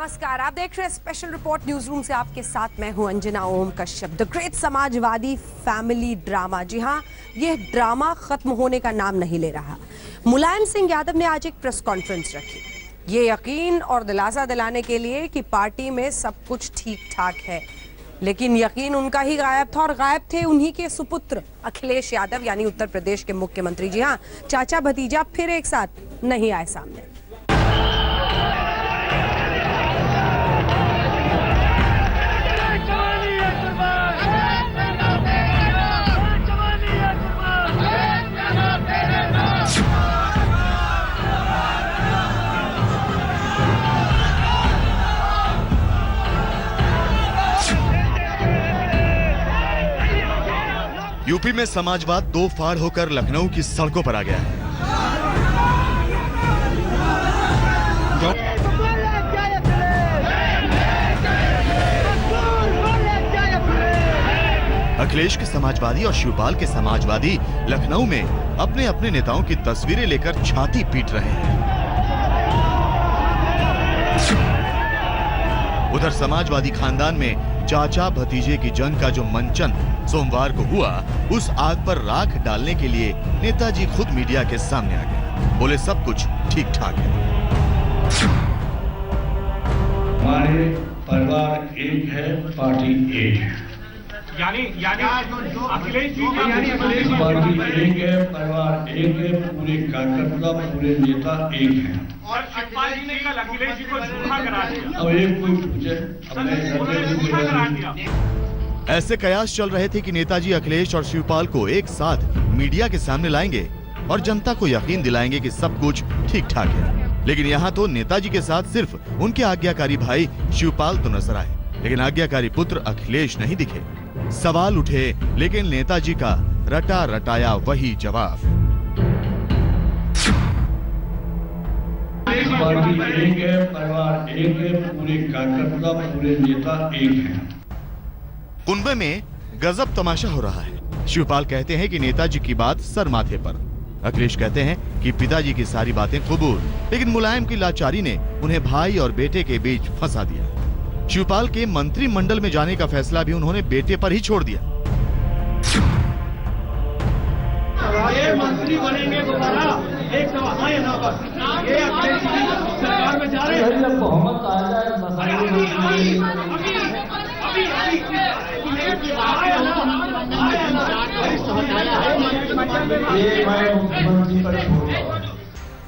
नमस्कार, आप देख रहे हैं स्पेशल रिपोर्ट न्यूज रूम से। आपके साथ मैं हूं Anjana Om Kashyap. The great Samajwadi family drama, जी हां, यह ड्रामा खत्म होने का नाम नहीं ले रहा। मुलायम सिंह यादव ने आज एक प्रेस कॉन्फ्रेंस रखी, ये यकीन और दिलासा दिलाने के लिए कि पार्टी में सब कुछ ठीक ठाक है। लेकिन यकीन उनका ही गायब था, और गायब थे उन्हीं के सुपुत्र अखिलेश यादव, यानी उत्तर प्रदेश के मुख्यमंत्री। जी हाँ, चाचा भतीजा फिर एक साथ नहीं आए सामने। यूपी में समाजवाद दो फाड़ होकर लखनऊ की सड़कों पर आ गया है। अखिलेश के समाजवादी और शिवपाल के समाजवादी लखनऊ में अपने अपने नेताओं की तस्वीरें लेकर छाती पीट रहे हैं। उधर समाजवादी खानदान में चाचा भतीजे की जंग का जो मंचन सोमवार को हुआ, उस आग पर राख डालने के लिए नेताजी खुद मीडिया के सामने आ गए। बोले सब कुछ ठीक ठाक है। हमारे परिवार एक है, पार्टी एक है। यानी अखिलेश जी पार्टी एक है, परिवार एक है, पूरे कार्यकर्ता पूरे नेता एक है। और शिवपाल जी ने कल अखिलेश जी को झूठा करा दिया। अब एक कोई पूछे, झूठा करा दिया। ऐसे कयास चल रहे थे कि नेताजी अखिलेश और शिवपाल को एक साथ मीडिया के सामने लाएंगे और जनता को यकीन दिलाएंगे कि सब कुछ ठीक ठाक है। लेकिन यहाँ तो नेताजी के साथ सिर्फ उनके आज्ञाकारी भाई शिवपाल तो नजर आए, लेकिन आज्ञाकारी पुत्र अखिलेश नहीं दिखे। सवाल उठे, लेकिन नेताजी का रटा रटाया वही जवाब। पार्टी एक है, परिवार एक है, पूरे कार्यकर्ता पूरे नेता एक है। कुंभे में गजब तमाशा हो रहा है। शिवपाल कहते हैं कि नेताजी की बात सर माथे पर, अखिलेश कहते हैं कि पिताजी की सारी बातें कबूल, लेकिन मुलायम की लाचारी ने उन्हें भाई और बेटे के बीच फंसा दिया। शिवपाल के मंत्रिमंडल में जाने का फैसला भी उन्होंने बेटे पर ही छोड़ दिया। ये मंत्री बनेंगे दोबारा, एक सवाल है ना, बस ये अखिलेश जी सरकार में जा रहे हैं। बहुमत आ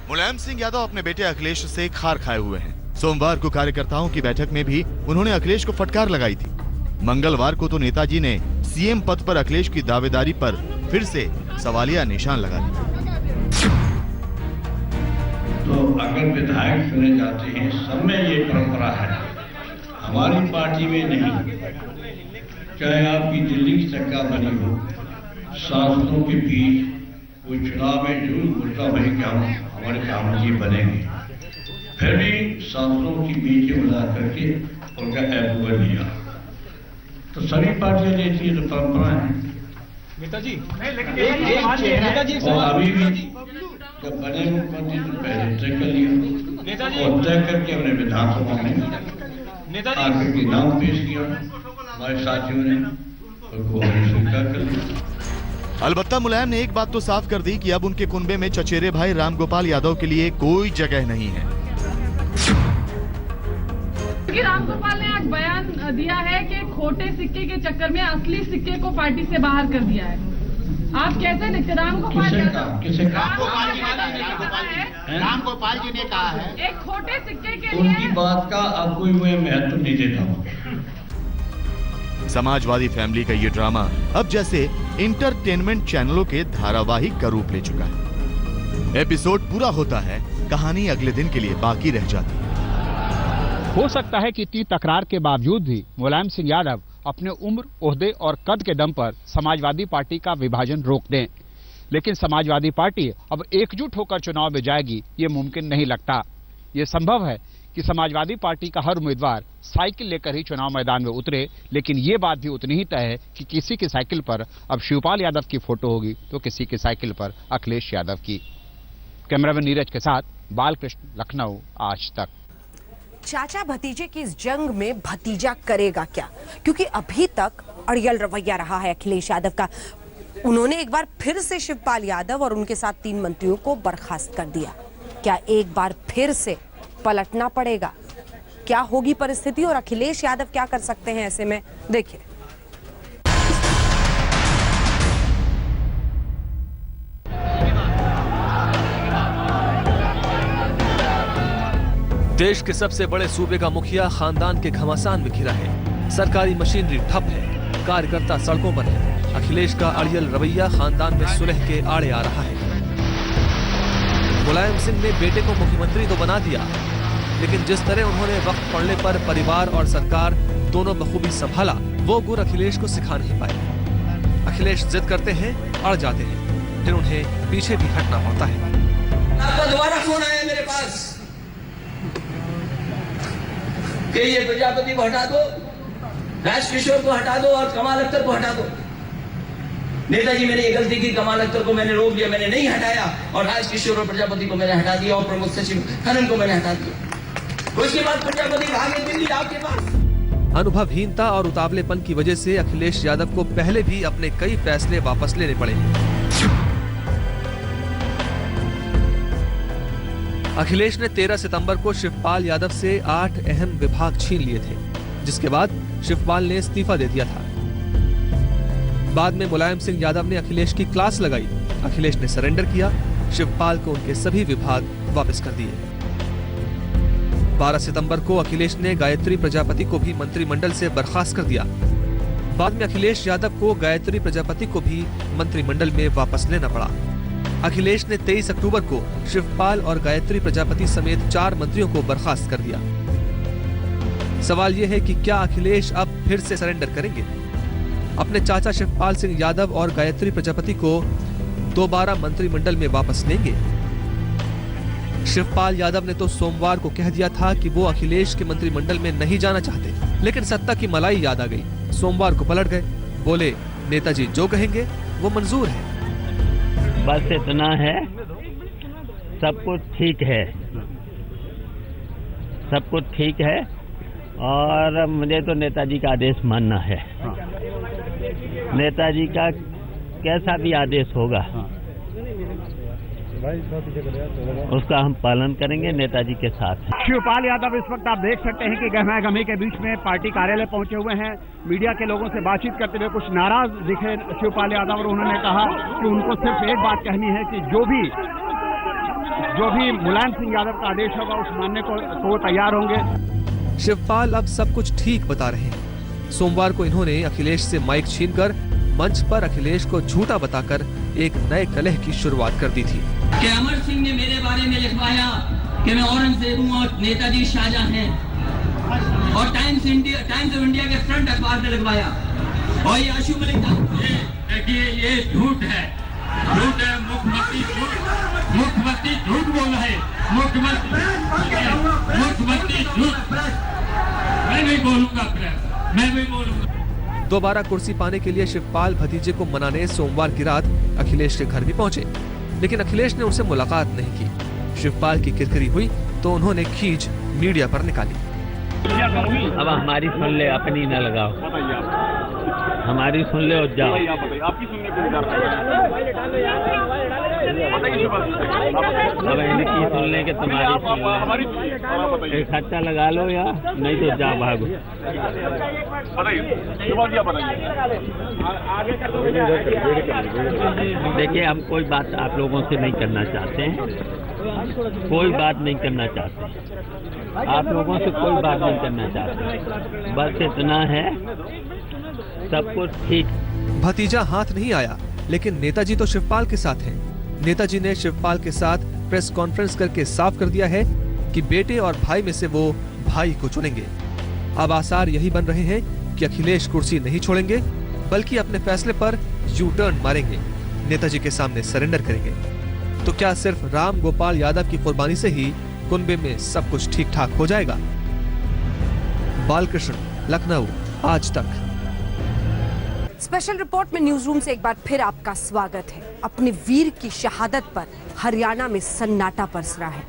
मुलायम सिंह यादव अपने बेटे अखिलेश से खार खाए हुए हैं। सोमवार को कार्यकर्ताओं की बैठक में भी उन्होंने अखिलेश को फटकार लगाई थी। मंगलवार को तो नेताजी ने सीएम पद पर अखिलेश की दावेदारी पर फिर से सवालिया निशान लगा दिया। तो अगर विधायक चुने जाते हैं, सब में ये परंपरा है, हमारी पार्टी में नहीं। चाहे आपकी दिल्ली की सरकार बनी हो, सांसदों के बीच कोई चुनाव में जरूर बोलता भाई कि हम हमारे काम जी बनेंगे, फिर भी सांसदों की बीच बुला करके उनका अप्रूवल लिया। तो सभी पार्टियां लेती है, तो परंपरा है नेताजी। और अभी भी जब बने मुख्यमंत्री तो पहले तय कर लिया, और तय करके हमने विधानसभा में आकर के नाम पेश किया, हमारे साथियों ने उनको हमने स्वीकार कर लिया। अलबत्ता मुलायम ने एक बात तो साफ कर दी कि अब उनके कुनबे में चचेरे भाई रामगोपाल यादव के लिए कोई जगह नहीं है। रामगोपाल ने आज बयान दिया है कि खोटे सिक्के के चक्कर में असली सिक्के को पार्टी से बाहर कर दिया है। आप कैसे देखते? रामगोपाल जी ने कहा है एक खोटे सिक्के के लिए। उनकी बात का अब कोई मैं महत्व नहीं देता हूँ। समाजवादी फैमिली का ये ड्रामा अब जैसे इंटरटेनमेंट चैनलों के धारावाहिक का रूप ले चुका है। एपिसोड पूरा होता है, कहानी अगले दिन के लिए बाकी रह जाती है। हो सकता है कि इतनी तकरार के बावजूद भी मुलायम सिंह यादव अपने उम्र, ओहदे और कद के दम पर समाजवादी पार्टी का विभाजन रोक दें, लेकिन समाजवादी पार्टी अब एकजुट होकर चुनाव में जाएगी, ये मुमकिन नहीं लगता। ये संभव है कि समाजवादी पार्टी का हर उम्मीदवार साइकिल लेकर ही चुनाव मैदान में उतरे, लेकिन ये बात भी उतनी ही तय है कि किसी की साइकिल पर अब शिवपाल यादव की फोटो होगी तो किसी की साइकिल पर अखिलेश यादव की। कैमरामैन नीरज के साथ बालकृष्ण, लखनऊ, आज तक। चाचा भतीजे की इस जंग में भतीजा करेगा क्या? क्योंकि अभी तक अड़ियल रवैया रहा है अखिलेश यादव का। उन्होंने एक बार फिर से शिवपाल यादव और उनके साथ 3 मंत्रियों को बर्खास्त कर दिया। क्या एक बार फिर से पलटना पड़ेगा? क्या होगी परिस्थिति और अखिलेश यादव क्या कर सकते हैं ऐसे में? देखिए। देश के सबसे बड़े सूबे का मुखिया खानदान के घमासान में घिरा है। सरकारी मशीनरी ठप है, कार्यकर्ता सड़कों पर है। अखिलेश का अड़ियल रवैया खानदान में सुलह के आड़े आ रहा है। मुलायम सिंह ने बेटे को मुख्यमंत्री तो बना दिया, लेकिन जिस तरह उन्होंने वक्त पड़ने पर परिवार और सरकार दोनों बखूबी संभाला, वो गुर अखिलेश को सिखा नहीं पाए। अखिलेश जिद करते हैं, अड़ जाते हैं, फिर उन्हें पीछे भी हटना पड़ता है। आपका दोबारा फोन आया मेरे पास कि ये प्रजापति को हटा दो, राजकिशोर को हटा दो और कमाल अख्तर को हटा दो। नेताजी मैंने ये गलती की, कमाल अख्तर को मैंने रोक लिया, मैंने नहीं हटाया, और राजकिशोर और प्रजापति को मैंने हटा दिया, और प्रमुख सचिव खनन को मैंने हटा दिया। उसके बाद प्रजापति भागे दिल्ली आपके पास। अनुभवहीनता और उतावलेपन की वजह से अखिलेश यादव को पहले भी अपने कई फैसले वापस लेने पड़े। अखिलेश ने 13 सितंबर को शिवपाल यादव से 8 अहम विभाग छीन लिए थे, जिसके बाद शिवपाल ने इस्तीफा दे दिया था। बाद में मुलायम सिंह यादव ने अखिलेश की क्लास लगाई। अखिलेश ने सरेंडर किया, शिवपाल को उनके सभी विभाग वापस कर दिए। 12 सितंबर को अखिलेश ने गायत्री प्रजापति को भी मंत्रिमंडल से बर्खास्त कर दिया। बाद में अखिलेश यादव को गायत्री प्रजापति को भी मंत्रिमंडल में वापस लेना पड़ा। अखिलेश ने 23 अक्टूबर को शिवपाल और गायत्री प्रजापति समेत 4 मंत्रियों को बर्खास्त कर दिया। सवाल यह है कि क्या अखिलेश अब फिर से सरेंडर करेंगे? अपने चाचा शिवपाल सिंह यादव और गायत्री प्रजापति को दोबारा मंत्रिमंडल में वापस लेंगे? शिवपाल यादव ने तो सोमवार को कह दिया था कि वो अखिलेश के मंत्रिमंडल में नहीं जाना चाहते, लेकिन सत्ता की मलाई याद आ गई। सोमवार को पलट गए, बोले नेताजी जो कहेंगे वो मंजूर है। बस इतना है, सब कुछ ठीक है, सब कुछ ठीक है, और मुझे तो नेताजी का आदेश मानना है। नेताजी का कैसा भी आदेश होगा उसका हम पालन करेंगे, नेताजी के साथ। शिवपाल यादव इस वक्त आप देख सकते हैं कि गहमा गहमी के बीच में पार्टी कार्यालय पहुंचे हुए हैं। मीडिया के लोगों से बातचीत करते हुए कुछ नाराज दिखे शिवपाल यादव, और उन्होंने कहा कि उनको सिर्फ एक बात कहनी है कि जो भी मुलायम सिंह यादव का आदेश होगा उस मानने को तो वो तैयार होंगे। शिवपाल अब सब कुछ ठीक बता रहे हैं। सोमवार को इन्होंने अखिलेश से माइक छीनकर मंच पर अखिलेश को झूठा बताकर एक नए कलह की शुरुआत कर दी थी। कि अमर सिंह ने मेरे बारे में लिखवाया कि मैं औरंगजेब हूं और नेताजी शाहजहां हैं, और टाइम्स ऑफ इंडिया के फ्रंट अखबार में लिखवाया, और ये आशु मलिक देखिए ये झूठ है, मुख्यमंत्री झूठ बोल रहा है, मुख्यमंत्री झूठ। मैं नहीं बोलूंगा, मैं नहीं बोलूंगा। दोबारा कुर्सी पाने के लिए शिवपाल भतीजे को मनाने सोमवार की रात अखिलेश के घर भी पहुंचे, लेकिन अखिलेश ने उनसे मुलाकात नहीं की। शिवपाल की किरकिरी हुई तो उन्होंने खींच मीडिया पर निकाली। अब हमारी सुन ले, अपनी न लगाओ, हमारी सुन ले और जाओ। अब इनकी सुन ले कि तुम्हारी सुन ले, खर्चा लगा लो या नहीं तो जा भागो। देखिए हम कोई बात आप लोगों से नहीं करना चाहते हैं, कोई बात नहीं करना चाहते, आप लोगों से कोई बात नहीं करना चाहते, बस इतना है, सब कुछ ठीक। भतीजा हाथ नहीं आया, लेकिन नेताजी तो शिवपाल के साथ हैं। नेताजी ने शिवपाल के साथ प्रेस कॉन्फ्रेंस करके साफ कर दिया है कि बेटे और भाई में से वो भाई को चुनेंगे। अब आसार यही बन रहे हैं कि अखिलेश कुर्सी नहीं छोड़ेंगे, बल्कि अपने फैसले पर यू टर्न मारेंगे, नेताजी के सामने सरेंडर करेंगे। तो क्या सिर्फ राम गोपाल यादव की कुर्बानी से ही कुनबे में सब कुछ ठीक ठाक हो जाएगा? बालकृष्ण, लखनऊ, आज तक। स्पेशल रिपोर्ट में न्यूज रूम से एक बार फिर आपका स्वागत है। अपने वीर की शहादत पर हरियाणा में सन्नाटा पसरा है।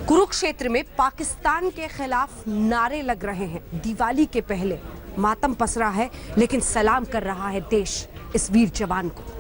कुरुक्षेत्र में पाकिस्तान के खिलाफ नारे लग रहे हैं। दिवाली के पहले मातम पसरा है, लेकिन सलाम कर रहा है देश इस वीर जवान को।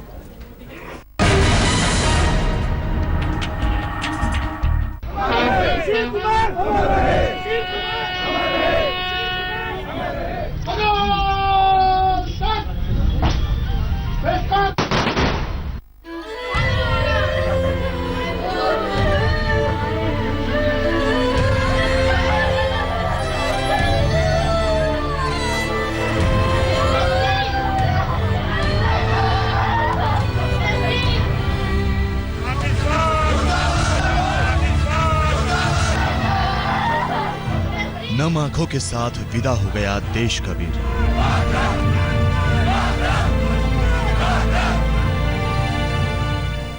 नम आंखों के साथ विदा हो गया देश का वीर।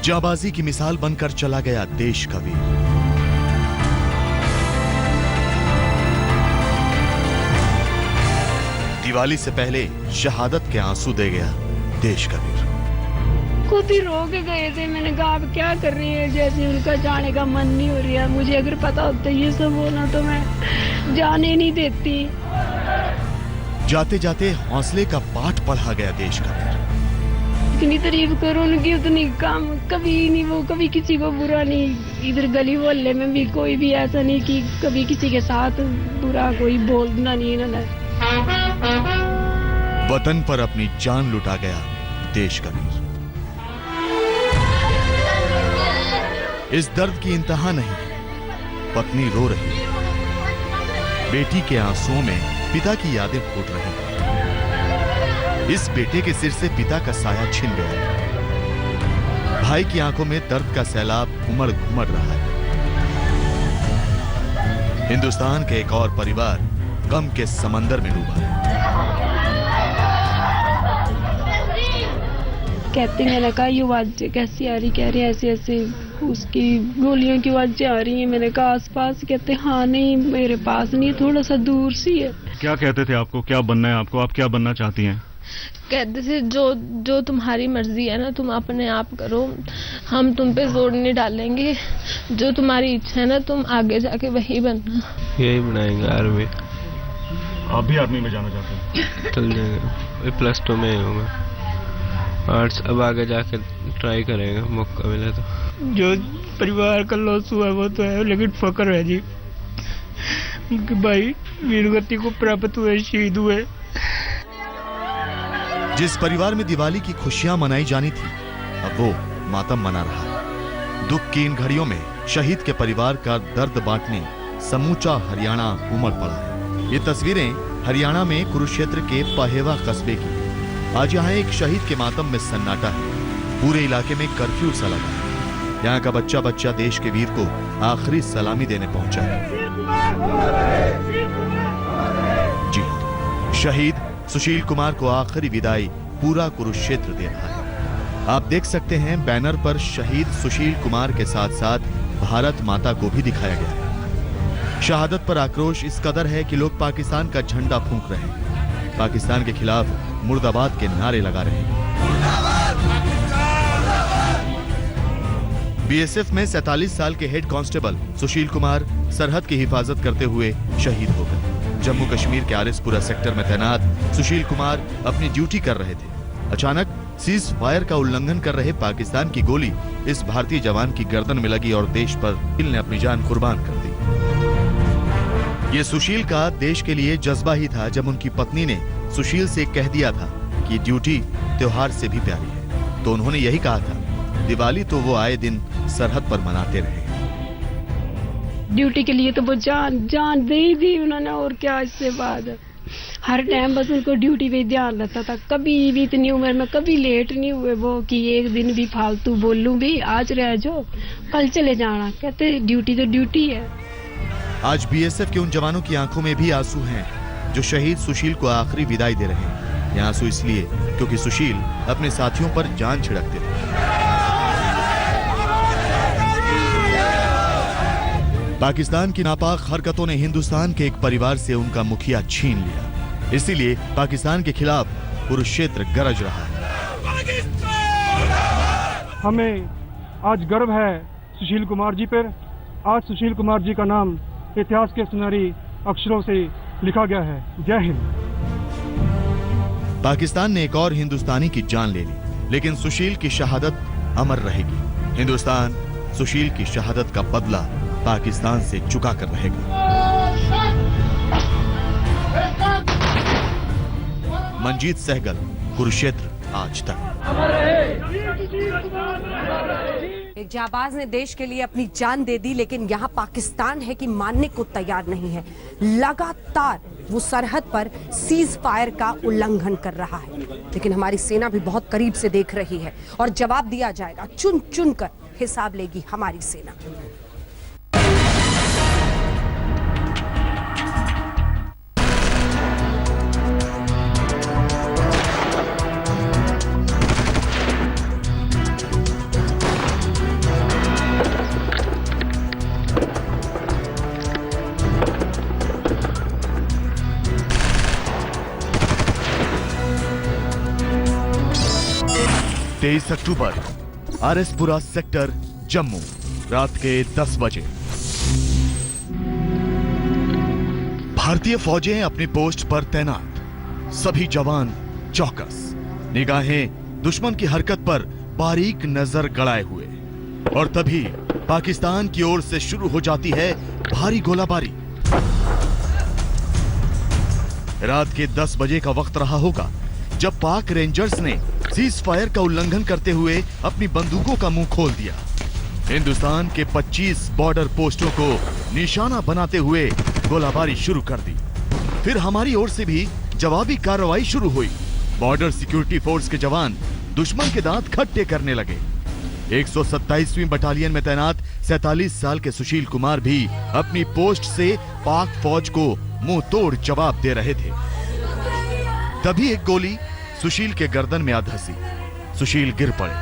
जाबाजी की मिसाल बनकर चला गया देश का वीर। दिवाली से पहले शहादत के आंसू दे गया देश का वीर। खुद ही रो के गए थे। मैंने कहा आप क्या कर रही है, जैसे उनका जाने का मन नहीं हो रहा। मुझे अगर पता होता ये सब होना तो मैं जाने नहीं देती। जाते जाते हौसले का पाठ पढ़ा गया देश का वीर। इतनी तारीफ करो उनकी उतनी कम। कभी नहीं, वो कभी किसी को बुरा नहीं। इधर गली मोहल्ले में भी कोई भी ऐसा नहीं कि कभी किसी के साथ बुरा कोई बोलना नहीं इन्होंने। वतन पर अपनी जान लुटा गया देश का वीर। इस दर्द की इंतहा नहीं, पत्नी रो रही है। बेटी के आंसुओं में पिता की यादें फूट रही हैं। इस बेटे के सिर से पिता का साया छिन गया है। भाई की आंखों में दर्द का सैलाब उमड़ घुमड़ रहा है। हिंदुस्तान के एक और परिवार गम के समंदर में डूबा है। कहते मैंने कहा ये आवाज़ें कैसी आ रही, कह रहे ऐसे ऐसे उसकी गोलियों की आवाज़ें आ रही हैं। मैंने कहा आसपास, कहते हाँ नहीं मेरे पास नहीं, थोड़ा सा दूर सी है। क्या कहते थे आपको, क्या बनना है आपको, आप क्या बनना चाहती हैं? कहते थे जो तुम्हारी मर्जी है ना तुम अपने आप करो, हम तुम पे जोर नहीं डालेंगे। जो तुम्हारी इच्छा है ना तुम आगे जाके वही बनना। यही बनाएंगे आर्मी। आप भी आर्मी में जाना चाहते हैं? चल जाएगा, +2 में ही होगा। आर्ट्स अब आगे जाके ट्राई करेंगे, मौका मिले तो। जो परिवार का लॉस हुआ वो तो है, लेकिन फक्र है जी उनके भाई वीरगति को प्राप्त हुए, शहीद हुए। जिस परिवार में दिवाली की खुशियां मनाई जानी थी, अब वो मातम मना रहा है। दुख की इन घड़ियों में शहीद के परिवार का दर्द बांटने समूचा हरियाणा उमड़ पड़ा है। ये तस्वीरें हरियाणा में कुरुक्षेत्र के पहेवा कस्बे की। आज यहाँ एक शहीद के मातम में सन्नाटा है। पूरे इलाके में कर्फ्यू सा लगा है। यहाँ का बच्चा बच्चा देश के वीर को आखिरी सलामी देने पहुंचा है। जी हाँ, शहीद सुशील कुमार को आखिरी विदाई पूरा कुरुक्षेत्र दे रहा है। आप देख सकते हैं बैनर पर शहीद सुशील कुमार के साथ साथ भारत माता को भी दिखाया गया है। शहादत पर आक्रोश इस कदर है कि लोग पाकिस्तान का झंडा फूंक रहे हैं, पाकिस्तान के खिलाफ मुर्दाबाद के नारे लगा रहे हैं। बीएसएफ में 47 साल के हेड कांस्टेबल सुशील कुमार सरहद की हिफाजत करते हुए शहीद हो गए। जम्मू कश्मीर के आरिसपुरा सेक्टर में तैनात सुशील कुमार अपनी ड्यूटी कर रहे थे। अचानक सीज फायर का उल्लंघन कर रहे पाकिस्तान की गोली इस भारतीय जवान की गर्दन में लगी और देश पर दिल ने अपनी जान कुर्बान कर दी। ये सुशील का देश के लिए जज्बा ही था जब उनकी पत्नी ने सुशील से कह दिया था कि ड्यूटी त्योहार से भी प्यारी है। तो उन्होंने यही कहा था, दिवाली तो वो आए दिन सरहद पर मनाते रहे। ड्यूटी के लिए तो वो जान दे ही दी उन्होंने, और क्या इससे बाद हर टाइम बस उनको ड्यूटी पे ध्यान रहता था। कभी भी इतनी उम्र में कभी लेट नहीं हुए वो कि एक दिन भी फालतू बोलूं भी आज रह जाओ कल चले जाना। कहते ड्यूटी तो ड्यूटी है। आज बीएसएफ के उन जवानों की आंखों में भी आंसू हैं जो शहीद सुशील को आखिरी विदाई दे रहे हैं। ये आंसू इसलिए क्योंकि सुशील अपने साथियों पर जान छिड़कते थे। पाकिस्तान की नापाक हरकतों ने हिंदुस्तान के एक परिवार से उनका मुखिया छीन लिया। इसीलिए पाकिस्तान के खिलाफ कुरुक्षेत्र गरज रहा है। हमें आज गर्व है सुशील कुमार जी पर। आज सुशील कुमार जी का नाम इतिहास के सुनहरी अक्षरों से लिखा गया है। जय हिंद। पाकिस्तान ने एक और हिंदुस्तानी की जान ले ली, लेकिन सुशील की शहादत अमर रहेगी। हिंदुस्तान सुशील की शहादत का बदला पाकिस्तान से चुका कर रहेगा। मंजीत सहगल, कुरुक्षेत्र, आज तक। एक जाबाज ने देश के लिए अपनी जान दे दी, लेकिन यहाँ पाकिस्तान है कि मानने को तैयार नहीं है। लगातार वो सरहद पर सीज फायर का उल्लंघन कर रहा है, लेकिन हमारी सेना भी बहुत करीब से देख रही है और जवाब दिया जाएगा। चुन चुन कर हिसाब लेगी हमारी सेना। तेईस अक्टूबर, आरएसपुरा सेक्टर, जम्मू, रात के 10 बजे। भारतीय फौजें अपनी पोस्ट पर तैनात। सभी जवान चौकस, निगाहें दुश्मन की हरकत पर बारीक नजर गड़ाए हुए। और तभी पाकिस्तान की ओर से शुरू हो जाती है भारी गोलाबारी। रात के 10 बजे का वक्त रहा होगा जब पाक रेंजर्स ने सीज फायर का उल्लंघन करते हुए अपनी बंदूकों का मुंह खोल दिया। हिंदुस्तान के 25 बॉर्डर पोस्टों को निशाना बनाते हुए गोलाबारी शुरू कर दी। फिर हमारी ओर से भी जवाबी कार्रवाई शुरू हुई। बॉर्डर सिक्योरिटी फोर्स के जवान दुश्मन के दांत खट्टे करने लगे। 127वीं बटालियन में तैनात 47 साल के सुशील कुमार भी अपनी पोस्ट से पाक फौज को मुंह तोड़ जवाब दे रहे थे। तभी एक गोली सुशील के गर्दन में आ धंसी। सुशील गिर पड़े।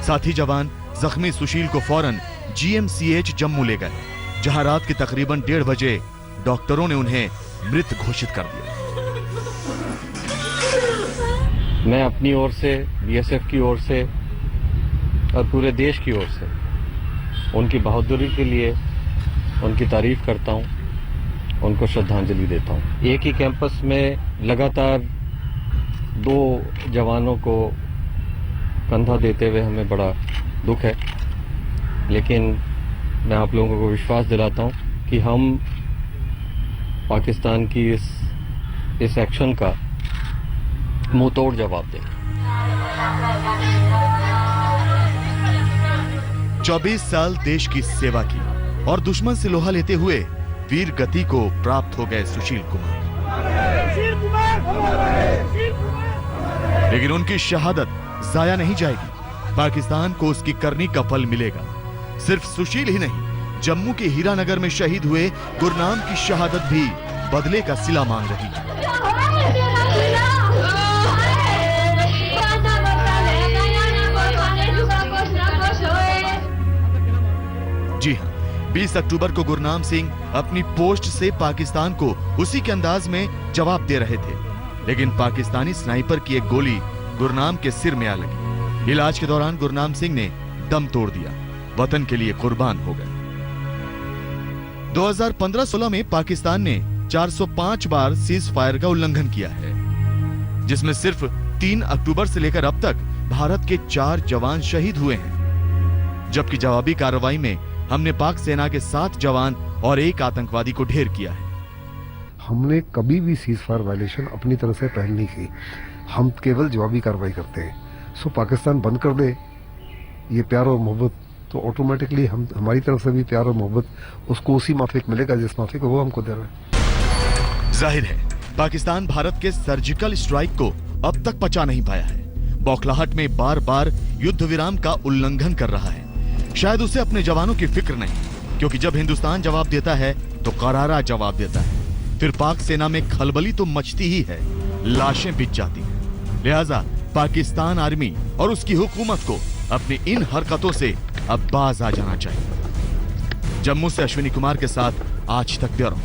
साथी जवान जख्मी सुशील को फौरन जीएमसीएच जम्मू ले गए, जहां रात के तकरीबन 1:30 बजे डॉक्टरों ने उन्हें मृत घोषित कर दिया। मैं अपनी ओर से, बीएसएफ की ओर से और पूरे देश की ओर से उनकी बहादुरी के लिए उनकी तारीफ करता हूं, उनको श्रद्धांजलि देता हूं। एक ही कैंपस में लगातार 2 जवानों को कंधा देते हुए हमें बड़ा दुख है, लेकिन मैं आप लोगों को विश्वास दिलाता हूं कि हम पाकिस्तान की इस एक्शन का मुंह तोड़ जवाब देंगे। 24 साल देश की सेवा की और दुश्मन से लोहा लेते हुए वीर गति को प्राप्त हो गए सुशील कुमार। लेकिन उनकी शहादत जाया नहीं जाएगी। पाकिस्तान को उसकी करनी का फल मिलेगा। सिर्फ सुशील ही नहीं, जम्मू के हीरानगर में शहीद हुए गुरनाम की शहादत भी बदले का सिला मांग रही है। जी हां, 20 अक्टूबर को गुरनाम सिंह अपनी पोस्ट से पाकिस्तान को उसी के अंदाज में जवाब दे रहे थे, लेकिन पाकिस्तानी स्नाइपर की एक गोली गुरनाम के सिर में आ लगी। इलाज के दौरान गुरनाम सिंह ने दम तोड़ दिया, वतन के लिए कुर्बान हो गए। 2015-16 में पाकिस्तान ने 405 बार सीज फायर का उल्लंघन किया है, जिसमें सिर्फ 3 अक्टूबर से लेकर अब तक भारत के 4 जवान शहीद हुए हैं। जबकि जवाबी कार्रवाई में हमने पाक सेना के 7 जवान और 1 आतंकवादी को ढेर किया है। हमने कभी भी सीज फायर वायलेशन अपनी तरफ से पहल नहीं की। हम केवल जवाबी कार्रवाई करते हैं। सो पाकिस्तान बंद कर दे ये प्यार और मोहब्बत, तो ऑटोमेटिकली हमारी तरफ से भी प्यार और मोहब्बत उसको उसी माफिक मिलेगा जिस माफिक को वो हमको दे रहा है। जाहिर है पाकिस्तान भारत के सर्जिकल स्ट्राइक को अब तक पचा नहीं पाया है। बौखलाहट में बार बार युद्ध विराम का उल्लंघन कर रहा है। शायद उसे अपने जवानों की फिक्र नहीं, क्योंकि जब हिंदुस्तान जवाब देता है तो करारा जवाब देता है। फिर पाक सेना में खलबली तो मचती ही है, लाशें बिछ जाती हैं। लिहाजा पाकिस्तान आर्मी और उसकी हुकूमत को अपनी इन हरकतों से अब बाज आ जाना चाहिए। जम्मू से अश्विनी कुमार के साथ आज तक ब्यूरो।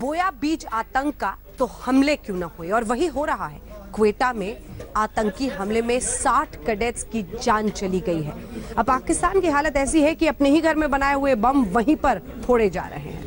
बोया बीज आतंक का तो हमले क्यों न हुए, और वही हो रहा है। क्वेटा में आतंकी हमले में 60 कैडेट्स की जान चली गई है। अब पाकिस्तान की हालत ऐसी है कि अपने ही घर में बनाए हुए बम वहीं पर फोड़े जा रहे हैं।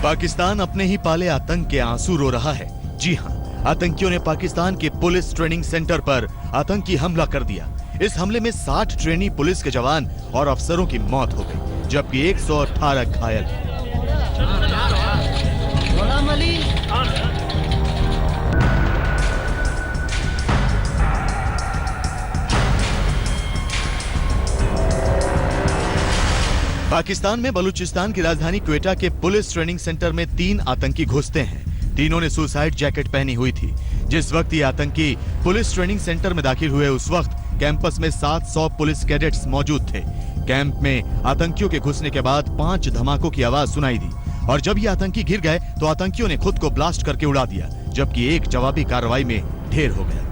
पाकिस्तान अपने ही पाले आतंक के आंसू रो रहा है। जी हां, आतंकियों ने पाकिस्तान के पुलिस ट्रेनिंग सेंटर पर आतंकी हमला कर दिया। इस हमले में 60 ट्रेनी पुलिस के जवान और अफसरों की मौत हो गई, जबकि 118 घायल। पाकिस्तान में बलूचिस्तान की राजधानी क्वेटा के पुलिस ट्रेनिंग सेंटर में 3 आतंकी घुसते हैं। तीनों ने सुसाइड जैकेट पहनी हुई थी। जिस वक्त ये आतंकी पुलिस ट्रेनिंग सेंटर में दाखिल हुए, उस वक्त कैंपस में 700 पुलिस कैडेट्स मौजूद थे। कैंप में आतंकियों के घुसने के बाद 5 धमाकों की आवाज सुनाई दी, और जब ये आतंकी गिर गए तो आतंकियों ने खुद को ब्लास्ट करके उड़ा दिया, जबकि एक जवाबी कार्रवाई में ढेर हो गया।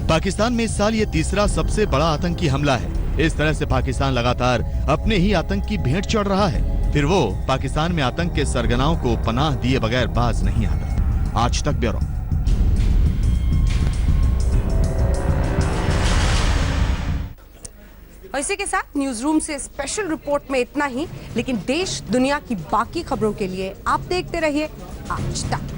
पाकिस्तान में इस साल ये तीसरा सबसे बड़ा आतंकी हमला है। इस तरह से पाकिस्तान लगातार अपने ही आतंक की भेंट चढ़ रहा है। फिर वो पाकिस्तान में आतंक के सरगनाओं को पनाह दिए बगैर बाज नहीं आता। आज तक ब्यूरो। और इसी के साथ न्यूज रूम से स्पेशल रिपोर्ट में इतना ही, लेकिन देश दुनिया की बाकी खबरों के लिए आप देखते रहिए आज तक।